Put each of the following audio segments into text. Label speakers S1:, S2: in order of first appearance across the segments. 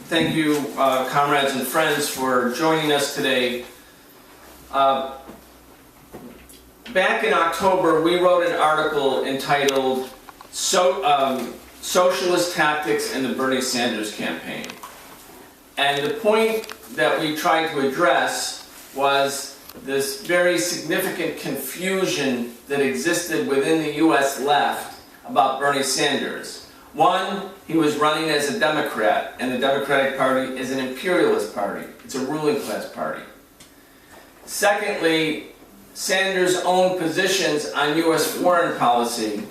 S1: Thank you, comrades and friends, for joining us today. Back in October, we wrote an article entitled Socialist Tactics in the Bernie Sanders Campaign. And the point that we tried to address was this very significant confusion that existed within the U.S. left about Bernie Sanders. One, he was running as a Democrat, and the Democratic Party is an imperialist party. It's a ruling class party. Secondly, Sanders' own positions on U.S. foreign policy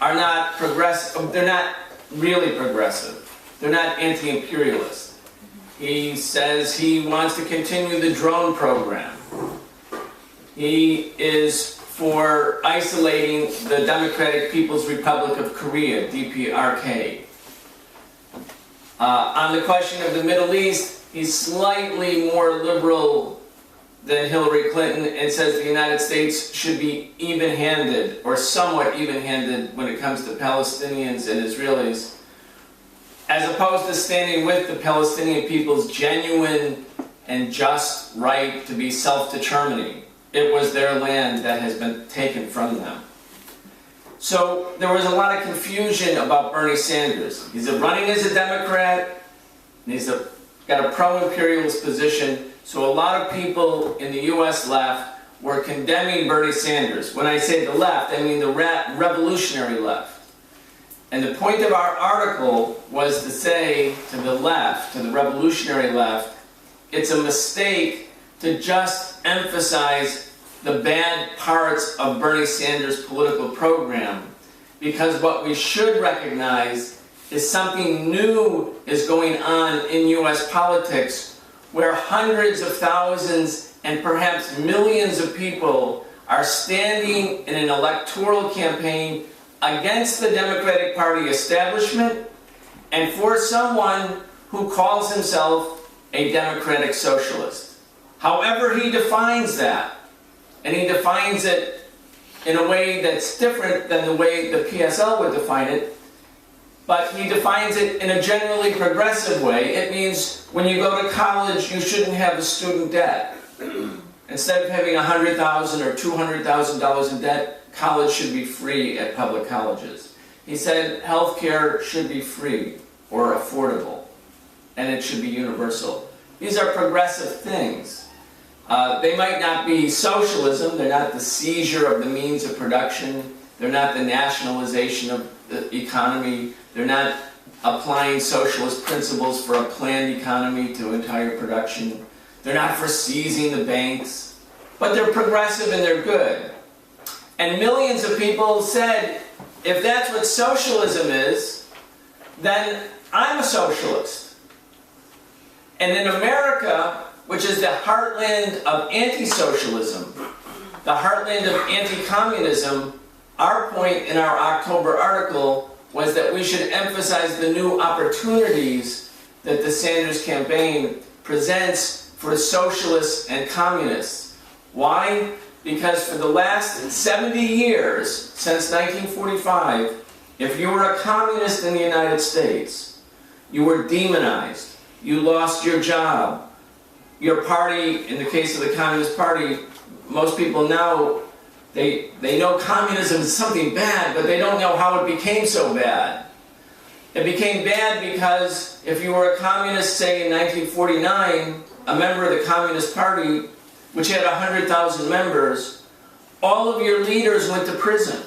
S1: are not progressive. They're not really progressive. They're not anti-imperialist. He says he wants to continue the drone program. He is for isolating the Democratic People's Republic of Korea, DPRK. On the question of the Middle East, he's slightly more liberal than Hillary Clinton and says the United States should be even-handed, or somewhat even-handed, when it comes to Palestinians and Israelis, as opposed to standing with the Palestinian people's genuine and just right to be self-determining. It was their land that has been taken from them. So there was a lot of confusion about Bernie Sanders. He's running as a Democrat, and he's got a pro-imperialist position, so a lot of people in the U.S. left were condemning Bernie Sanders. When I say the left, I mean the revolutionary left. And the point of our article was to say to the left, to the revolutionary left, it's a mistake to just emphasize the bad parts of Bernie Sanders' political program, because what we should recognize is something new is going on in U.S. politics, where hundreds of thousands and perhaps millions of people are standing in an electoral campaign against the Democratic Party establishment and for someone who calls himself a democratic socialist. However he defines that, and he defines it in a way that's different than the way the PSL would define it, but he defines it in a generally progressive way. It means when you go to college, you shouldn't have a student debt. Instead of having $100,000 or $200,000 in debt, college should be free at public colleges. He said health care should be free or affordable, and it should be universal. These are progressive things. They might not be socialism, they're not the seizure of the means of production, they're not the nationalization of the economy, they're not applying socialist principles for a planned economy to entire production, they're not for seizing the banks, but they're progressive and they're good. And millions of people said, if that's what socialism is, then I'm a socialist. And in America, which is the heartland of anti-socialism, the heartland of anti-communism, our point in our October article was that we should emphasize the new opportunities that the Sanders campaign presents for socialists and communists. Why? Because for the last 70 years, since 1945, if you were a communist in the United States, you were demonized, you lost your job. Your party, in the case of the Communist Party, most people now, they know communism is something bad, but they don't know how it became so bad. It became bad because if you were a communist, say in 1949, a member of the Communist Party, which had 100,000 members, all of your leaders went to prison.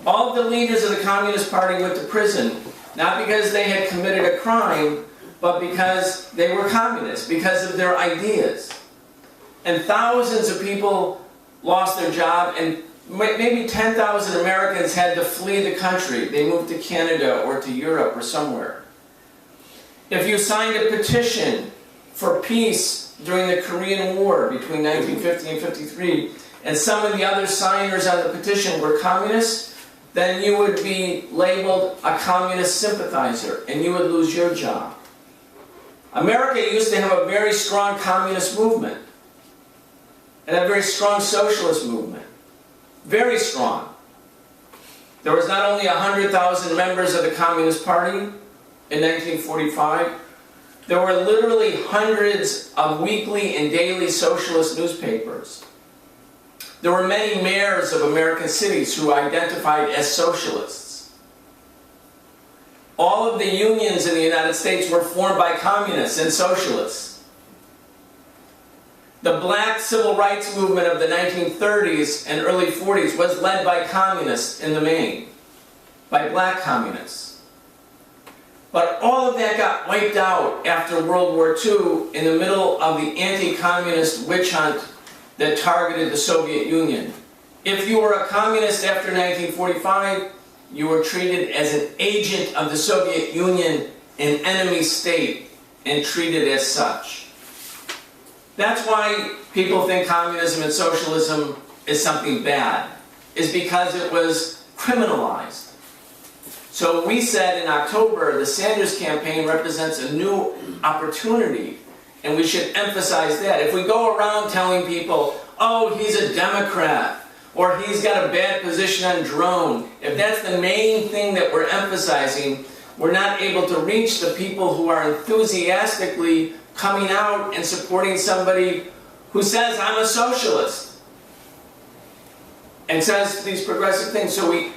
S1: All of the leaders of the Communist Party went to prison, not because they had committed a crime, but because they were communists, because of their ideas. And thousands of people lost their job, and maybe 10,000 Americans had to flee the country. They moved to Canada or to Europe or somewhere. If you signed a petition for peace during the Korean War between 1950 and 53, and some of the other signers on the petition were communists, then you would be labeled a communist sympathizer, and you would lose your job. America used to have a very strong communist movement and a very strong socialist movement. Very strong. There was not only 100,000 members of the Communist Party, in 1945, there were literally hundreds of weekly and daily socialist newspapers. There were many mayors of American cities who identified as socialists. All of the unions in the United States were formed by communists and socialists. The black civil rights movement of the 1930s and early 40s was led by communists in the main, by black communists. But all of that got wiped out after World War II in the middle of the anti-communist witch hunt that targeted the Soviet Union. If you were a communist after 1945, you were treated as an agent of the Soviet Union, an enemy state, and treated as such. That's why people think communism and socialism is something bad, is because it was criminalized. So we said in October, the Sanders campaign represents a new opportunity, and we should emphasize that. If we go around telling people, oh, he's a Democrat, or he's got a bad position on drone, if that's the main thing that we're emphasizing, we're not able to reach the people who are enthusiastically coming out and supporting somebody who says, I'm a socialist, and says these progressive things. So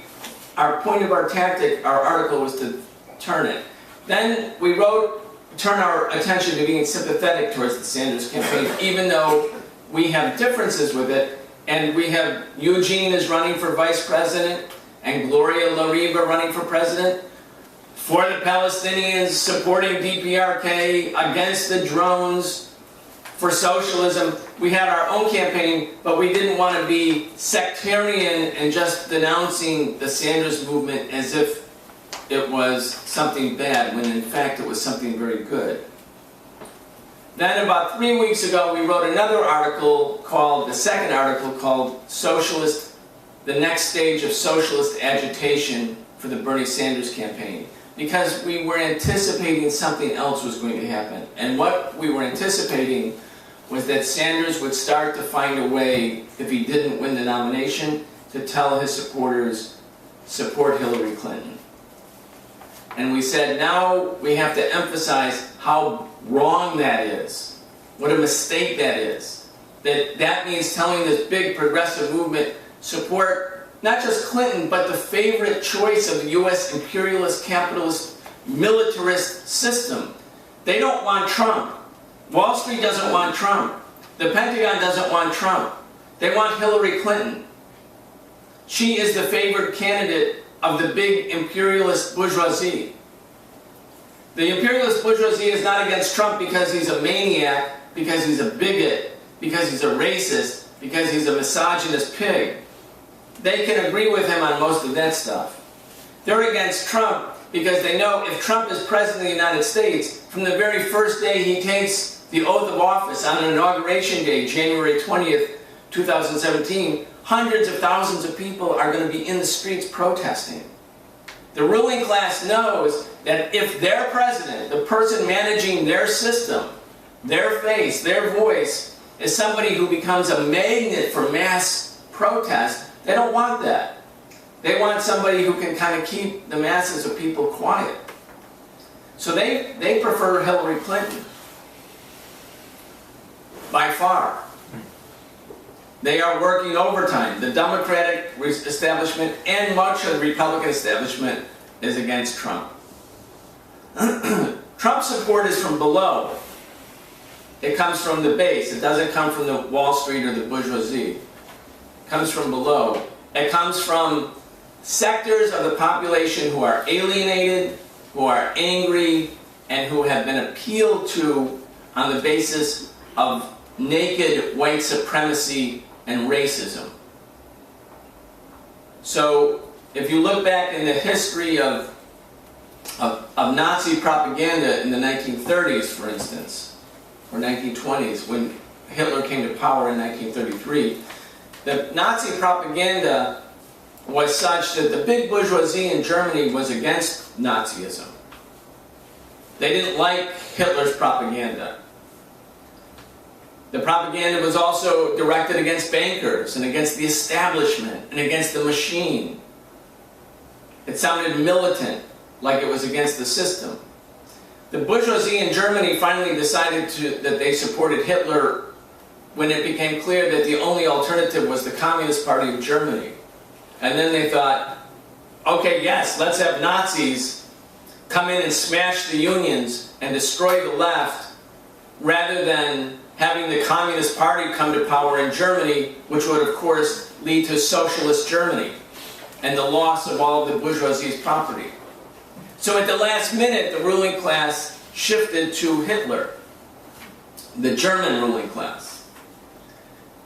S1: our point of our tactic, our article, was to turn it. Then we wrote, turn our attention to being sympathetic towards the Sanders campaign, even though we have differences with it. And we have Eugene is running for vice president, and Gloria La Riva running for president, for the Palestinians, supporting DPRK, against the drones, for socialism. We had our own campaign, but we didn't want to be sectarian and just denouncing the Sanders movement as if it was something bad, when in fact it was something very good. Then about 3 weeks ago, we wrote another article called, the second article called Socialist, the Next Stage of Socialist Agitation for the Bernie Sanders Campaign. Because we were anticipating something else was going to happen. And what we were anticipating was that Sanders would start to find a way, if he didn't win the nomination, to tell his supporters, support Hillary Clinton. And we said, now we have to emphasize how wrong that is, what a mistake that is. That means telling this big progressive movement, support not just Clinton, but the favorite choice of the U.S. imperialist, capitalist, militarist system. They don't want Trump. Wall Street doesn't want Trump. The Pentagon doesn't want Trump. They want Hillary Clinton. She is the favored candidate of the big imperialist bourgeoisie. The imperialist bourgeoisie is not against Trump because he's a maniac, because he's a bigot, because he's a racist, because he's a misogynist pig. They can agree with him on most of that stuff. They're against Trump because they know if Trump is president of the United States, from the very first day he takes the oath of office on inauguration day, January 20th, 2017, hundreds of thousands of people are going to be in the streets protesting. The ruling class knows that if their president, the person managing their system, their face, their voice, is somebody who becomes a magnet for mass protest, they don't want that. They want somebody who can kind of keep the masses of people quiet. So they prefer Hillary Clinton. By far. They are working overtime. The Democratic establishment and much of the Republican establishment is against Trump. Trump's support is from below. It comes from the base. It doesn't come from the Wall Street or the bourgeoisie. It comes from below. It comes from sectors of the population who are alienated, who are angry, and who have been appealed to on the basis of naked white supremacy and racism. So, if you look back in the history of Nazi propaganda in the 1930s, for instance, or 1920s, when Hitler came to power in 1933, the Nazi propaganda was such that the big bourgeoisie in Germany was against Nazism. They didn't like Hitler's propaganda. The propaganda was also directed against bankers and against the establishment and against the machine. It sounded militant, like it was against the system. The bourgeoisie in Germany finally decided that they supported Hitler when it became clear that the only alternative was the Communist Party of Germany. And then they thought, okay, yes, let's have Nazis come in and smash the unions and destroy the left, rather than having the Communist Party come to power in Germany, which would, of course, lead to socialist Germany and the loss of all of the bourgeoisie's property. So at the last minute, the ruling class shifted to Hitler, the German ruling class.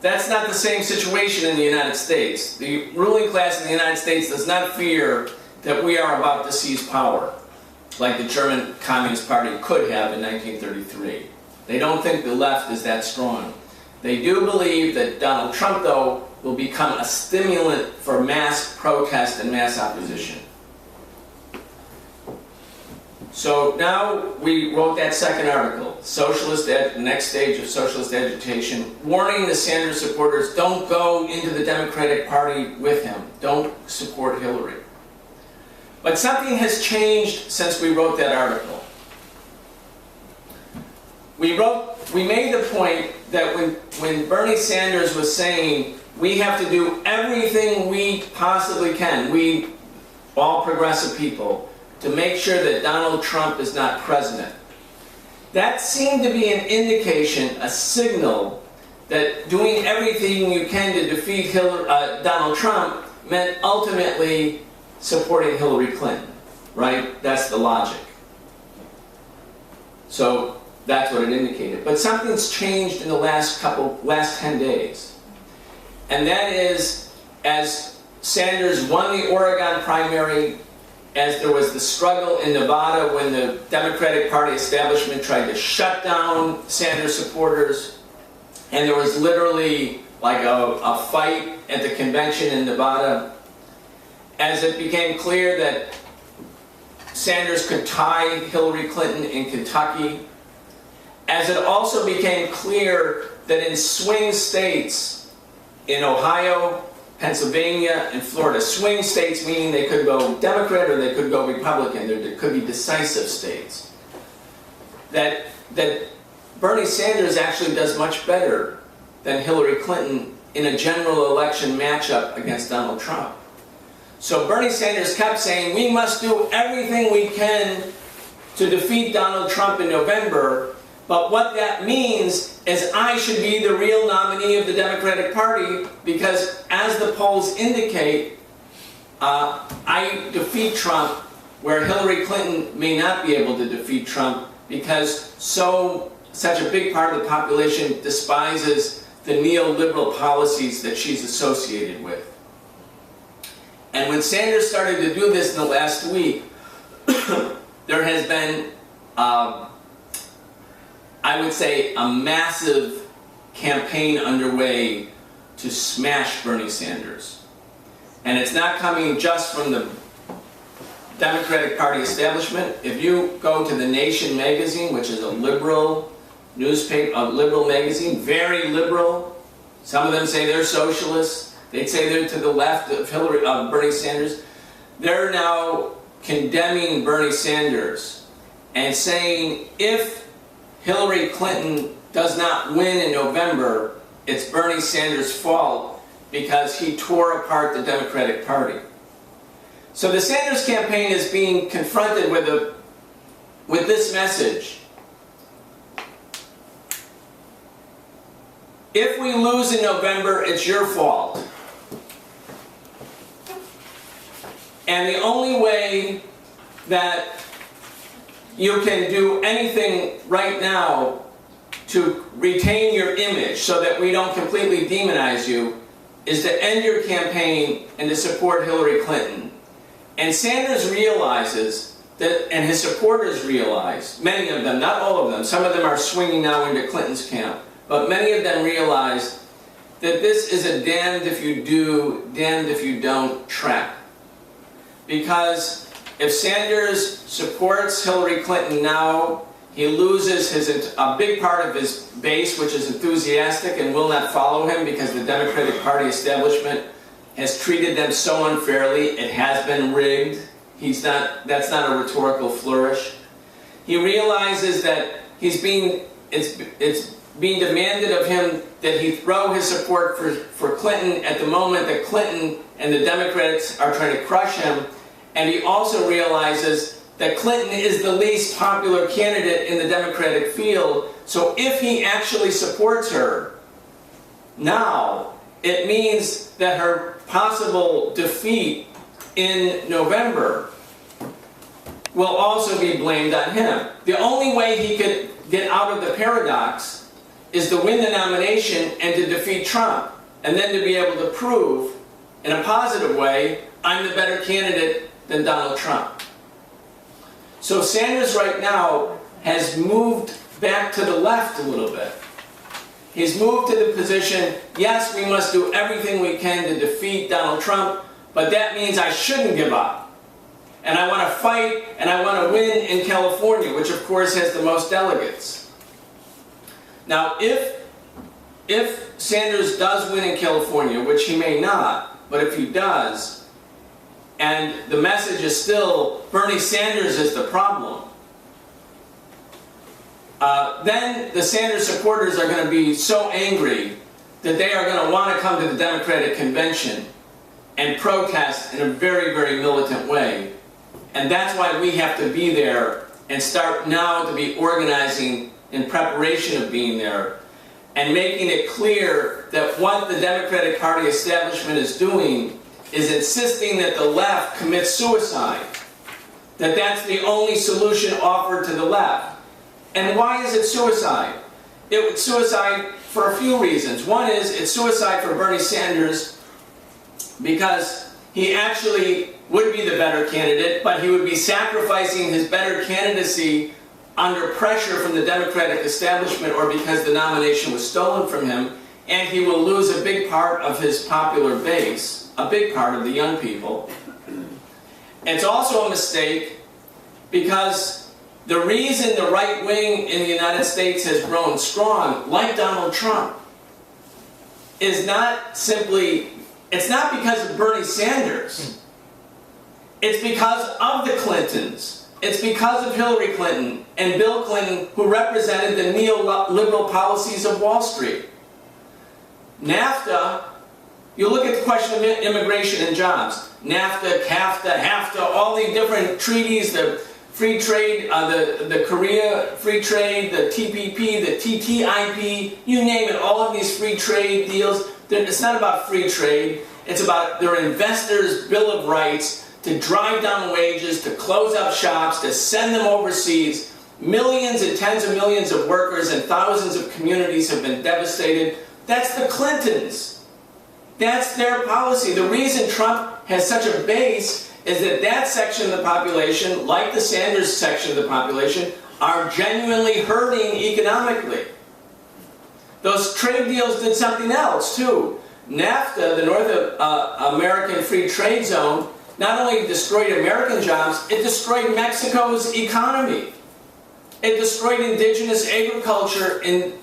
S1: That's not the same situation in the United States. The ruling class in the United States does not fear that we are about to seize power, like the German Communist Party could have in 1933. They don't think the left is that strong. They do believe that Donald Trump, though, will become a stimulant for mass protest and mass opposition. So now we wrote that second article, the next stage of socialist agitation, warning the Sanders supporters, don't go into the Democratic Party with him. Don't support Hillary. But something has changed since we wrote that article. We made the point that when Bernie Sanders was saying, we have to do everything we possibly can, we, all progressive people, to make sure that Donald Trump is not president. That seemed to be an indication, a signal, that doing everything you can to defeat Donald Trump meant ultimately supporting Hillary Clinton, right? That's the logic. So that's what it indicated. But something's changed in the last 10 days. And that is, as Sanders won the Oregon primary, as there was the struggle in Nevada when the Democratic Party establishment tried to shut down Sanders supporters, and there was literally like a fight at the convention in Nevada, as it became clear that Sanders could tie Hillary Clinton in Kentucky, as it also became clear that in swing states, in Ohio, Pennsylvania, and Florida, swing states meaning they could go Democrat or they could go Republican, there could be decisive states, that Bernie Sanders actually does much better than Hillary Clinton in a general election matchup against Donald Trump. So Bernie Sanders kept saying, we must do everything we can to defeat Donald Trump in November, but what that means is I should be the real nominee of the Democratic Party, because as the polls indicate, I defeat Trump where Hillary Clinton may not be able to defeat Trump, because such a big part of the population despises the neoliberal policies that she's associated with. And when Sanders started to do this in the last week, there has been, I would say, a massive campaign underway to smash Bernie Sanders. And it's not coming just from the Democratic Party establishment. If you go to The Nation magazine, which is a liberal newspaper, a liberal magazine, very liberal, some of them say they're socialists, they'd say they're to the left of Bernie Sanders. They're now condemning Bernie Sanders and saying if Hillary Clinton does not win in November, it's Bernie Sanders' fault because he tore apart the Democratic Party. So the Sanders campaign is being confronted with this message. If we lose in November, it's your fault. And the only way that you can do anything right now to retain your image so that we don't completely demonize you is to end your campaign and to support Hillary Clinton. And Sanders realizes that, and his supporters realize, many of them, not all of them, some of them are swinging now into Clinton's camp, but many of them realize that this is a damned if you do, damned if you don't trap. Because if Sanders supports Hillary Clinton now, he loses a big part of his base, which is enthusiastic and will not follow him because the Democratic Party establishment has treated them so unfairly. It has been rigged. That's not a rhetorical flourish. He realizes that it's being demanded of him that he throw his support for Clinton at the moment that Clinton and the Democrats are trying to crush him. And he also realizes that Clinton is the least popular candidate in the Democratic field. So if he actually supports her now, it means that her possible defeat in November will also be blamed on him. The only way he could get out of the paradox is to win the nomination and to defeat Trump, and then to be able to prove, in a positive way, I'm the better candidate than Donald Trump. So Sanders right now has moved back to the left a little bit. He's moved to the position, yes, we must do everything we can to defeat Donald Trump, but that means I shouldn't give up. And I want to fight, and I want to win in California, which of course has the most delegates. Now, if Sanders does win in California, which he may not, but if he does, and the message is still Bernie Sanders is the problem, then the Sanders supporters are going to be so angry that they are going to want to come to the Democratic Convention and protest in a very, very militant way. And that's why we have to be there and start now to be organizing in preparation of being there and making it clear that what the Democratic Party establishment is doing is insisting that the left commits suicide, that that's the only solution offered to the left. And why is it suicide? It's suicide for a few reasons. One is it's suicide for Bernie Sanders because he actually would be the better candidate, but he would be sacrificing his better candidacy under pressure from the Democratic establishment or because the nomination was stolen from him, and he will lose a big part of his popular base, a big part of the young people. It's also a mistake because the reason the right wing in the United States has grown strong, like Donald Trump, is not simply, it's not because of Bernie Sanders. It's because of the Clintons. It's because of Hillary Clinton and Bill Clinton, who represented the neoliberal policies of Wall Street. NAFTA, you look at the question of immigration and jobs. NAFTA, CAFTA, HAFTA, all the different treaties, the free trade, the Korea free trade, the TPP, the TTIP, you name it, all of these free trade deals. It's not about free trade. It's about their investors' Bill of Rights to drive down wages, to close up shops, to send them overseas. Millions and tens of millions of workers and thousands of communities have been devastated. That's the Clintons. That's their policy. The reason Trump has such a base is that that section of the population, like the Sanders section of the population, are genuinely hurting economically. Those trade deals did something else too. NAFTA, the North American Free Trade Zone, not only destroyed American jobs, it destroyed Mexico's economy. It destroyed indigenous agriculture in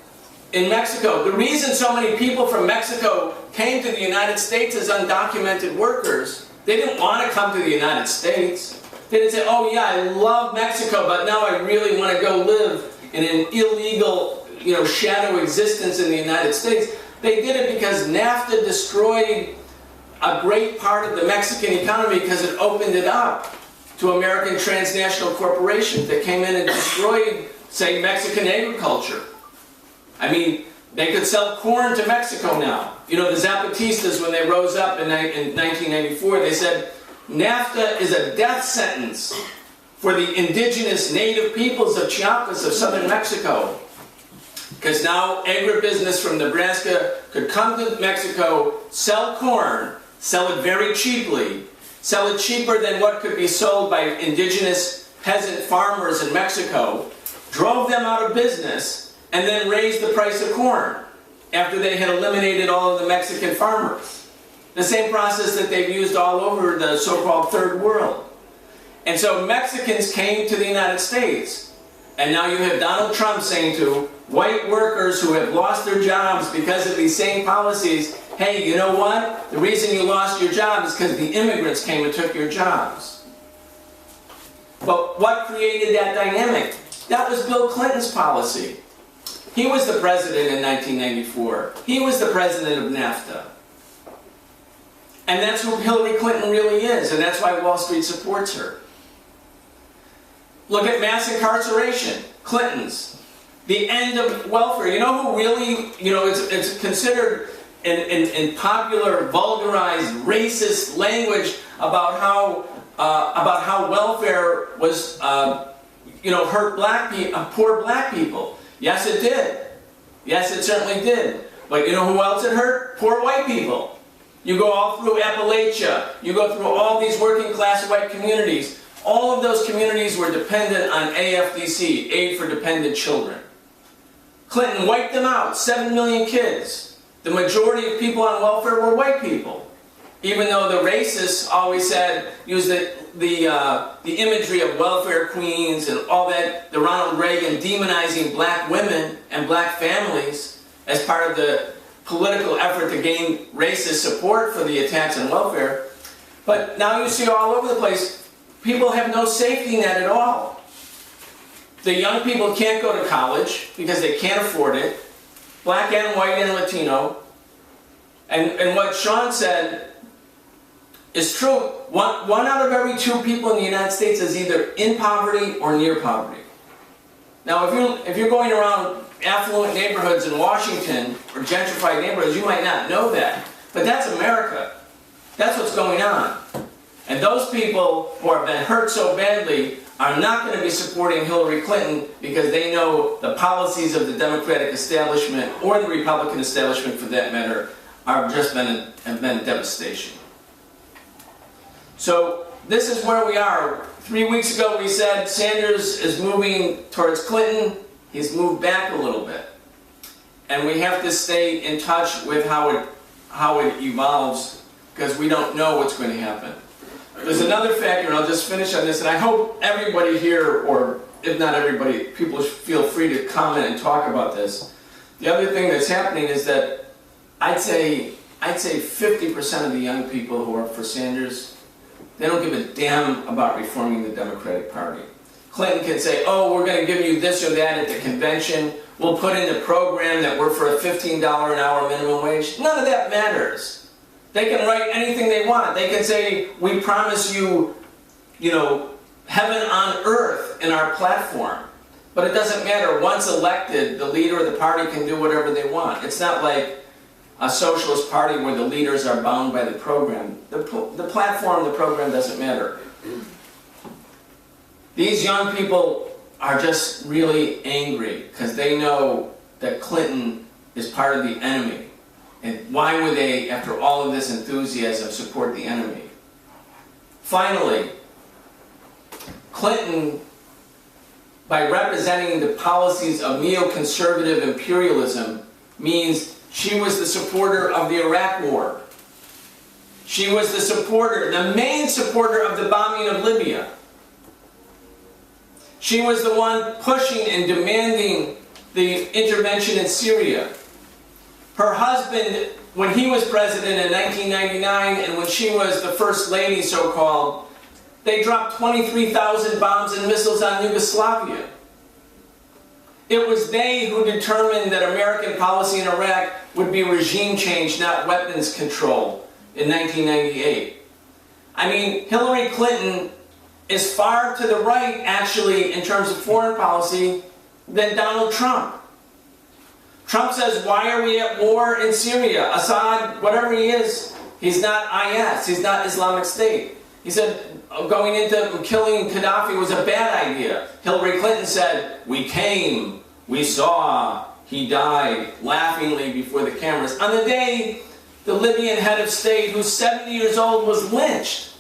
S1: Mexico. The reason so many people from Mexico came to the United States as undocumented workers, they didn't want to come to the United States. They didn't say, oh yeah, I love Mexico, but now I really want to go live in an illegal, shadow existence in the United States. They did it because NAFTA destroyed a great part of the Mexican economy because it opened it up to American transnational corporations that came in and destroyed, say, Mexican agriculture. I mean, they could sell corn to Mexico now. The Zapatistas, when they rose up in 1994, they said, NAFTA is a death sentence for the indigenous native peoples of Chiapas of southern Mexico. Because now agribusiness from Nebraska could come to Mexico, sell corn, sell it very cheaply, sell it cheaper than what could be sold by indigenous peasant farmers in Mexico, drove them out of business, and then raised the price of corn after they had eliminated all of the Mexican farmers. The same process that they've used all over the so-called third world. And so Mexicans came to the United States. And now you have Donald Trump saying to white workers who have lost their jobs because of these same policies, hey, you know what? The reason you lost your job is because the immigrants came and took your jobs. But what created that dynamic? That was Bill Clinton's policy. He was the president in 1994. He was the president of NAFTA. And that's who Hillary Clinton really is, and that's why Wall Street supports her. Look at mass incarceration. Clinton's. The end of welfare. You know who really, it's considered in popular, vulgarized, racist language about how welfare was, hurt poor black people. Yes, it did. Yes, it certainly did. But you know who else it hurt? Poor white people. You go all through Appalachia. You go through all these working class white communities. All of those communities were dependent on AFDC, Aid for Dependent Children. Clinton wiped them out, 7 million kids. The majority of people on welfare were white people. Even though the racists always used the imagery of welfare queens and all that, the Ronald Reagan demonizing black women and black families as part of the political effort to gain racist support for the attacks on welfare. But now you see all over the place, people have no safety net at all. The young people can't go to college because they can't afford it, black and white and Latino. And what Sean said is true. One out of every 2 people in the United States is either in poverty or near poverty. Now, if you're going around affluent neighborhoods in Washington or gentrified neighborhoods, you might not know that. But that's America. That's what's going on. And those people who have been hurt so badly are not going to be supporting Hillary Clinton because they know the policies of the Democratic establishment, or the Republican establishment for that matter, have been a devastation. So this is where we are. 3 weeks ago we said Sanders is moving towards Clinton. He's moved back a little bit. And we have to stay in touch with how it evolves, because we don't know what's going to happen. There's another factor, and I'll just finish on this, and I hope everybody here, or if not everybody, people feel free to comment and talk about this. The other thing that's happening is that I'd say 50% of the young people who are for Sanders, they don't give a damn about reforming the Democratic Party. Clinton can say, oh, we're going to give you this or that at the convention. We'll put in a program that we're for a $15 an hour minimum wage. None of that matters. They can write anything they want. They can say, we promise you, heaven on earth in our platform. But it doesn't matter. Once elected, the leader of the party can do whatever they want. It's not like a socialist party where the leaders are bound by the program. The platform, the program doesn't matter. These young people are just really angry because they know that Clinton is part of the enemy. And why would they, after all of this enthusiasm, support the enemy? Finally, Clinton, by representing the policies of neoconservative imperialism, means she was the supporter of the Iraq War. She was the main supporter of the bombing of Libya. She was the one pushing and demanding the intervention in Syria. Her husband, when he was president in 1999, and when she was the first lady, so-called, they dropped 23,000 bombs and missiles on Yugoslavia. It was they who determined that American policy in Iraq would be regime change, not weapons control, in 1998. I mean, Hillary Clinton is far to the right, actually, in terms of foreign policy, than Donald Trump. Trump says, why are we at war in Syria? Assad, whatever he is, he's not IS, he's not Islamic State. He said going into killing Gaddafi was a bad idea. Hillary Clinton said, we came, we saw, he died, laughingly before the cameras. On the day the Libyan head of state, who's 70 years old, was lynched.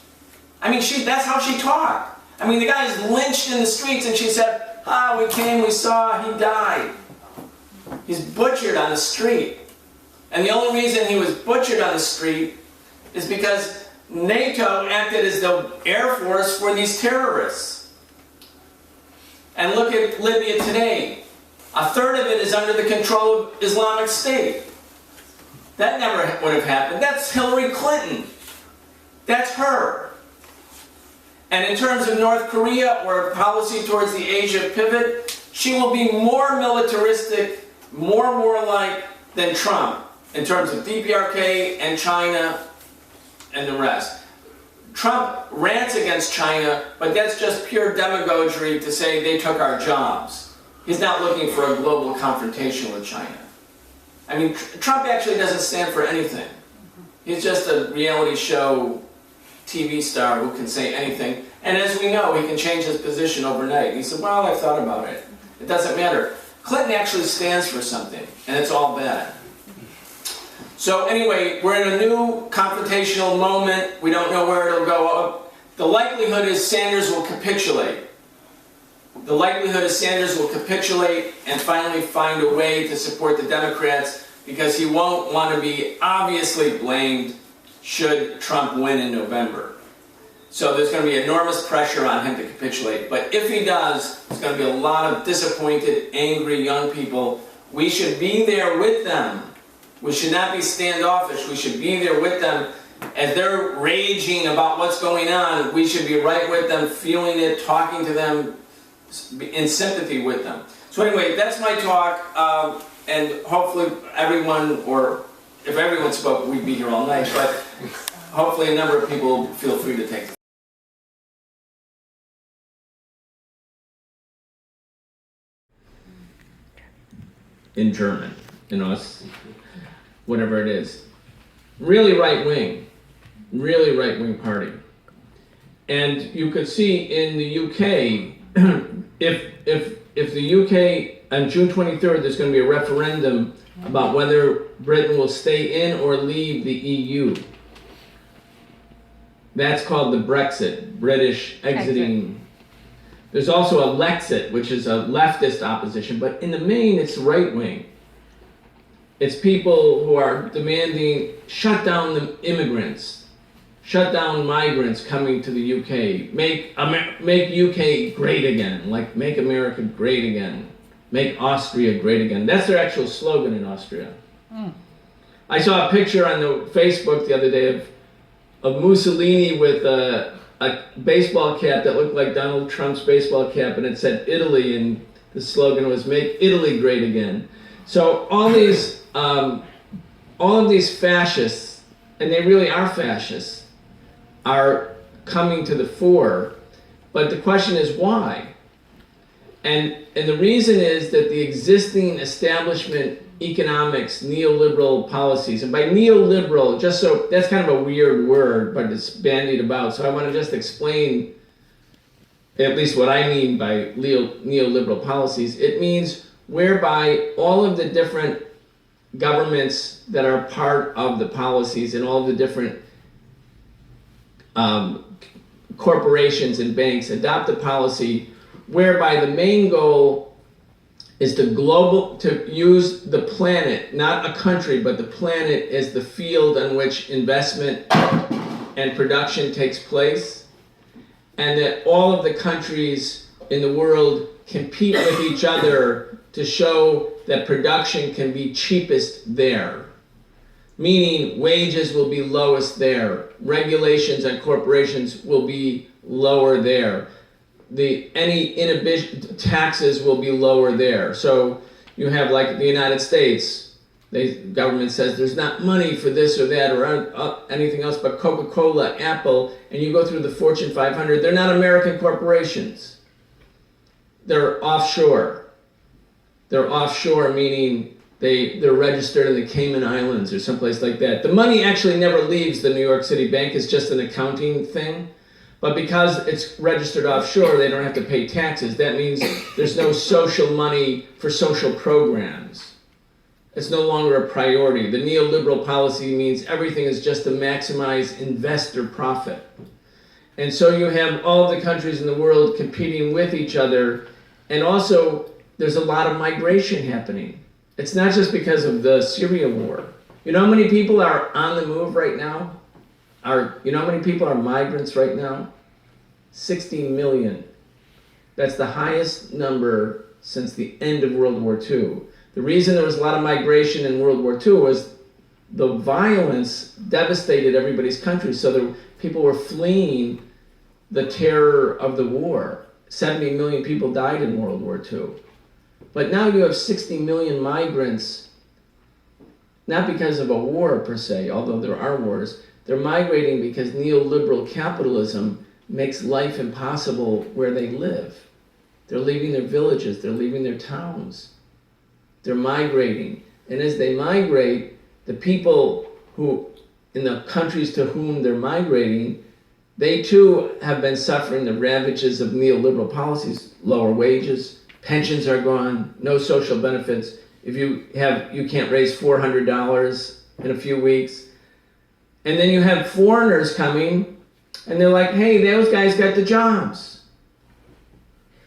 S1: I mean, that's how she talked. I mean, the guy's lynched in the streets, and she said, we came, we saw, he died. He's butchered on the street. And the only reason he was butchered on the street is because NATO acted as the air force for these terrorists. And look at Libya today. A third of it is under the control of Islamic State. That never would have happened. That's Hillary Clinton. That's her. And in terms of North Korea or policy towards the Asia pivot, she will be more militaristic, more warlike than Trump in terms of DPRK and China and the rest. Trump rants against China, but that's just pure demagoguery to say they took our jobs. He's not looking for a global confrontation with China. I mean, Trump actually doesn't stand for anything. He's just a reality show TV star who can say anything. And as we know, he can change his position overnight. He said, well, I thought about it. It doesn't matter. Clinton actually stands for something, and it's all bad. So anyway, we're in a new confrontational moment. We don't know where it'll go. The likelihood is Sanders will capitulate. The likelihood is Sanders will capitulate and finally find a way to support the Democrats, because he won't want to be obviously blamed should Trump win in November. So there's going to be enormous pressure on him to capitulate. But if he does, there's going to be a lot of disappointed, angry young people. We should be there with them. We should not be standoffish. We should be there with them. As they're raging about what's going on, we should be right with them, feeling it, talking to them, in sympathy with them. So anyway, that's my talk. And hopefully everyone, or if everyone spoke, we'd be here all night. But hopefully a number of people feel free to take in German, whatever it is. Really right-wing party. And you could see in the UK, if the UK, on June 23rd, there's going to be a referendum about whether Britain will stay in or leave the EU. That's called the Brexit, British exiting. There's also a Lexit, which is a leftist opposition, but in the main, it's right-wing. It's people who are demanding shut down the immigrants, shut down migrants coming to the UK, make UK great again, like make America great again, make Austria great again. That's their actual slogan in Austria. I saw a picture on the Facebook the other day of Mussolini with a baseball cap that looked like Donald Trump's baseball cap, and it said Italy, and the slogan was "Make Italy Great Again." So all of these fascists, and they really are fascists, are coming to the fore. But the question is why? And the reason is that the existing establishment economics, neoliberal policies, and by neoliberal, just so, that's kind of a weird word, but it's bandied about, so I want to just explain at least what I mean by neoliberal policies. It means whereby all of the different governments that are part of the policies and all the different corporations and banks adopt a policy whereby the main goal is to use the planet, not a country, but the planet as the field on which investment and production takes place, and that all of the countries in the world compete with each other to show that production can be cheapest there. Meaning wages will be lowest there, regulations on corporations will be lower there. Any inhibition, taxes will be lower there. So you have, like the United States, the government says there's not money for this or that or anything else but Coca-Cola, Apple, and you go through the Fortune 500, they're not American corporations. They're offshore. They're offshore, meaning they're registered in the Cayman Islands or someplace like that. The money actually never leaves the New York City bank, it's just an accounting thing. But because it's registered offshore, they don't have to pay taxes. That means there's no social money for social programs. It's no longer a priority. The neoliberal policy means everything is just to maximize investor profit. And so you have all the countries in the world competing with each other, and also there's a lot of migration happening. It's not just because of the Syria war. You know how many people are on the move right now? You know how many people are migrants right now? 60 million. That's the highest number since the end of World War II. The reason there was a lot of migration in World War II was the violence devastated everybody's country, so people were fleeing the terror of the war. 70 million people died in World War II.
S2: But now you have 60 million migrants, not because of a war per se, although there are wars. They're migrating because neoliberal capitalism makes life impossible where they live. They're leaving their villages, they're leaving their towns. They're migrating. And as they migrate, the people who, in the countries to whom they're migrating, they too have been suffering the ravages of neoliberal policies. Lower wages, pensions are gone, no social benefits. If you can't raise $400 in a few weeks. And then you have foreigners coming, and they're like, hey, those guys got the jobs.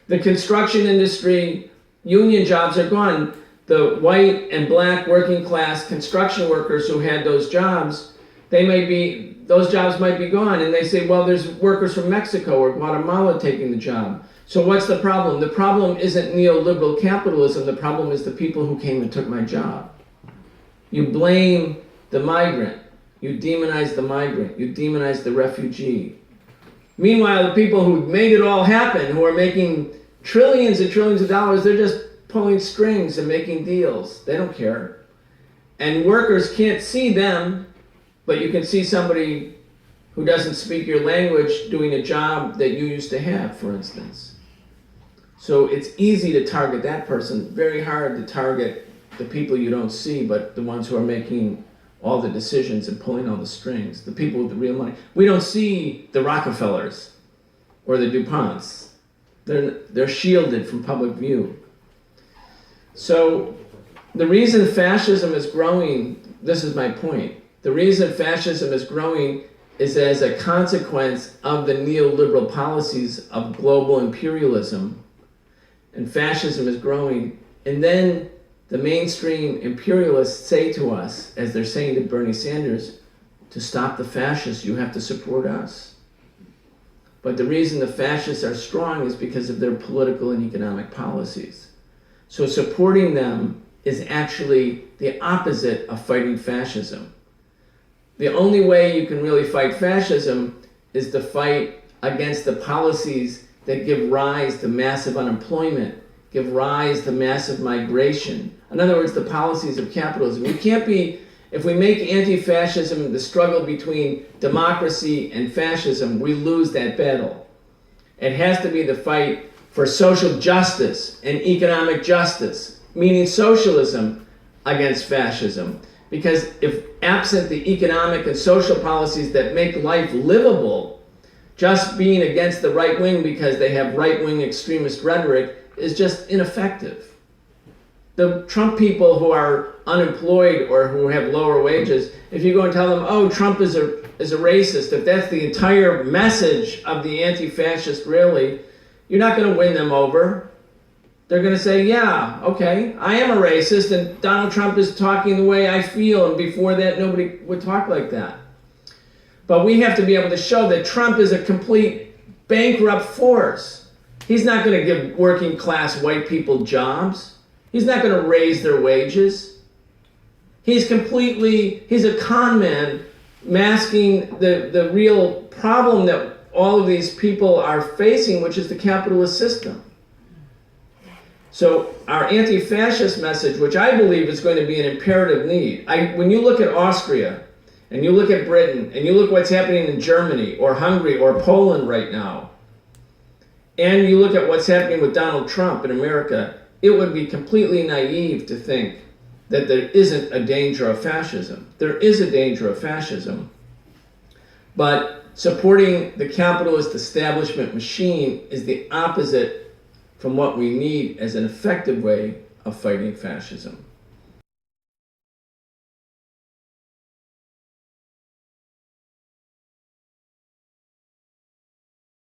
S2: The construction industry, union jobs are gone. The white and black working class construction workers who had those jobs, those jobs might be gone. And they say, well, there's workers from Mexico or Guatemala taking the job. So what's the problem? The problem isn't neoliberal capitalism. The problem is the people who came and took my job. You blame the migrant. You demonize the migrant. You demonize the refugee. Meanwhile, the people who made it all happen, who are making trillions and trillions of dollars, they're just pulling strings and making deals. They don't care. And workers can't see them, but you can see somebody who doesn't speak your language doing a job that you used to have, for instance. So it's easy to target that person, very hard to target the people you don't see, but the ones who are making all the decisions and pulling all the strings, the people with the real money. We don't see the Rockefellers or the DuPonts. They're shielded from public view. So the reason fascism is growing, this is my point, the reason fascism is growing is as a consequence of the neoliberal policies of global imperialism. And fascism is growing. And then the mainstream imperialists say to us, as they're saying to Bernie Sanders, to stop the fascists, you have to support us. But the reason the fascists are strong is because of their political and economic policies. So supporting them is actually the opposite of fighting fascism. The only way you can really fight fascism is to fight against the policies that give rise to massive unemployment, give rise to massive migration. In other words, the policies of capitalism. We can't be, if we make anti-fascism the struggle between democracy and fascism, we lose that battle. It has to be the fight for social justice and economic justice, meaning socialism against fascism. Because if absent the economic and social policies that make life livable, just being against the right wing because they have right-wing extremist rhetoric is just ineffective. The Trump people who are unemployed or who have lower wages, if you go and tell them, oh, Trump is a racist, if that's the entire message of the anti-fascist rally, you're not going to win them over. They're going to say, yeah, okay, I am a racist and Donald Trump is talking the way I feel, and before that nobody would talk like that. But we have to be able to show that Trump is a complete bankrupt force. He's not going to give working class white people jobs. He's not going to raise their wages. He's a con man masking the real problem that all of these people are facing, which is the capitalist system. So our anti-fascist message, which I believe is going to be an imperative need. When you look at Austria, and you look at Britain, and you look what's happening in Germany, or Hungary, or Poland right now, and you look at what's happening with Donald Trump in America, it would be completely naive to think that there isn't a danger of fascism. There is a danger of fascism. But supporting the capitalist establishment machine is the opposite from what we need as an effective way of fighting fascism.